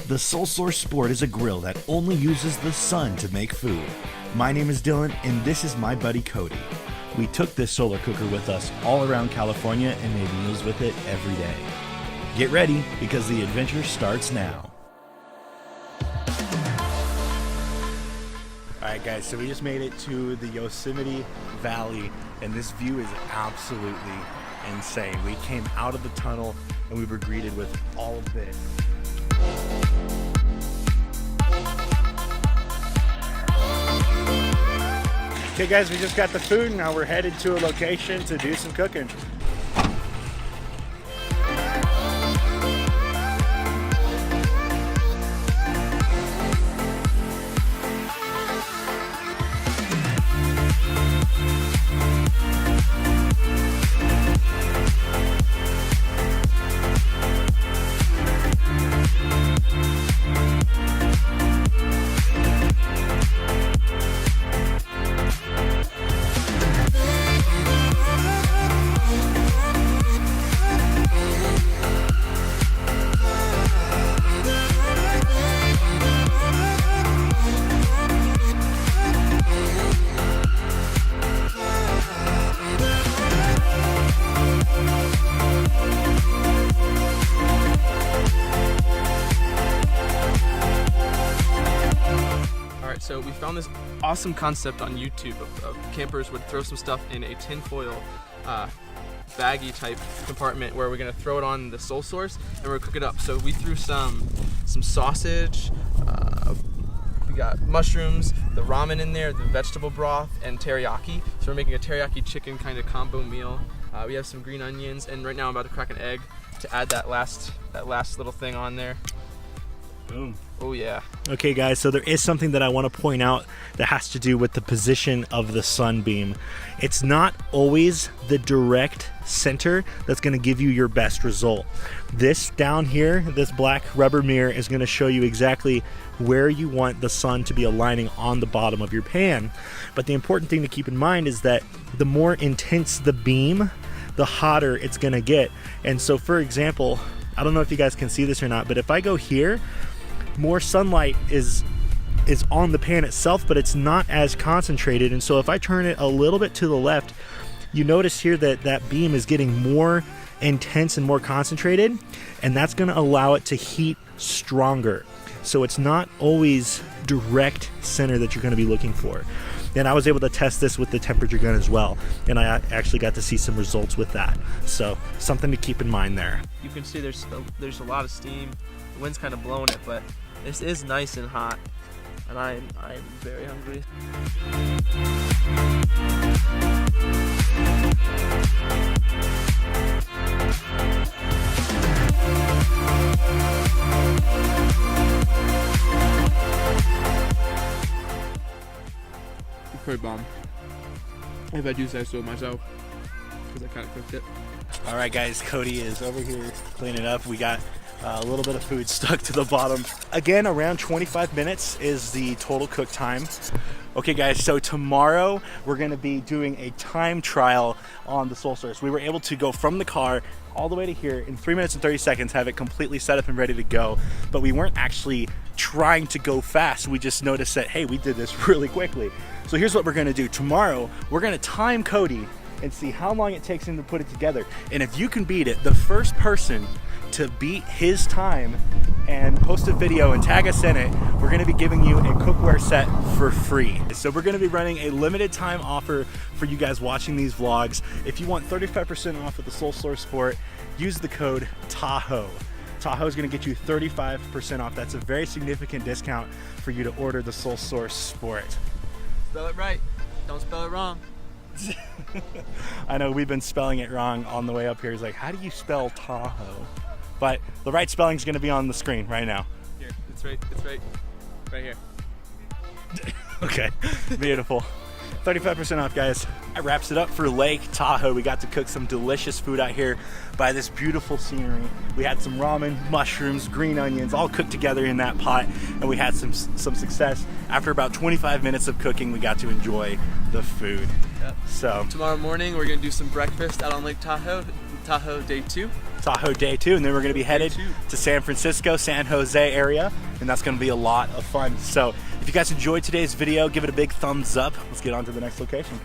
The SolSource Sport is a grill that only uses the sun to make food. My name is Dylan, and this is my buddy Cody. We took this solar cooker with us all around California and made meals with it every day. Get ready, because the adventure starts now. Alright guys, so we just made it to the Yosemite Valley, and this view is absolutely insane. We came out of the tunnel and we were greeted with all of this. Okay guys, we just got the food, now we're headed to a location to do some cooking. So we found this awesome concept on YouTube of campers would throw some stuff in a tinfoil baggy type compartment where we're gonna throw it on the SolSource and we're gonna cook it up. So we threw some sausage, we got mushrooms, the ramen in there, the vegetable broth, and teriyaki. So we're making a teriyaki chicken kind of combo meal. We have some green onions, and right now I'm about to crack an egg to add that last little thing on there. Boom. Oh yeah. Okay guys, so there is something that I want to point out that has to do with the position of the sunbeam. It's not always the direct center that's going to give you your best result. This down here, this black rubber mirror, is going to show you exactly where you want the sun to be aligning on the bottom of your pan. But the important thing to keep in mind is that the more intense the beam, the hotter it's going to get. And so for example, I don't know if you guys can see this or not, but if I go here, more sunlight is on the pan itself, but it's not as concentrated. And so if I turn it a little bit to the left, you notice here that that beam is getting more intense and more concentrated, and that's going to allow it to heat stronger. So it's not always direct center that you're going to be looking for. And I was able to test this with the temperature gun as well, and I actually got to see some results with that. So something to keep in mind there. You can see there's a lot of steam. The wind's kind of blowing it, but this is nice and hot, and I'm very hungry. Pretty bomb, if I do say so myself, because I kind of cooked it. All right guys, Cody is over here cleaning up. We got a little bit of food stuck to the bottom. Again, around 25 minutes is the total cook time. Okay guys, so tomorrow we're gonna be doing a time trial on the SolSource. We were able to go from the car all the way to here in 3 minutes and 30 seconds, have it completely set up and ready to go. But we weren't actually trying to go fast. We just noticed that, hey, we did this really quickly. So here's what we're gonna do. Tomorrow, we're gonna time Cody and see how long it takes him to put it together. And if you can beat it, the first person to beat his time and post a video and tag us in it, we're gonna be giving you a cookware set for free. So we're gonna be running a limited time offer for you guys watching these vlogs. If you want 35% off of the SolSource Sport, use the code Tahoe. Tahoe is gonna get you 35% off. That's a very significant discount for you to order the SolSource Sport. Spell it right, don't spell it wrong. I know we've been spelling it wrong on the way up here. It's like, how do you spell Tahoe? But the right spelling is going to be on the screen right now. Here, it's right here. Okay, beautiful. 35% off, guys. That wraps it up for Lake Tahoe. We got to cook some delicious food out here by this beautiful scenery. We had some ramen, mushrooms, green onions, all cooked together in that pot, and we had some success. After about 25 minutes of cooking, we got to enjoy the food. Yep. So tomorrow morning, we're gonna do some breakfast out on Lake Tahoe, Tahoe Day 2. Tahoe day 2, and then we're going to be headed to San Francisco, San Jose area, and that's going to be a lot of fun. So if you guys enjoyed today's video, give it a big thumbs up. Let's get on to the next location.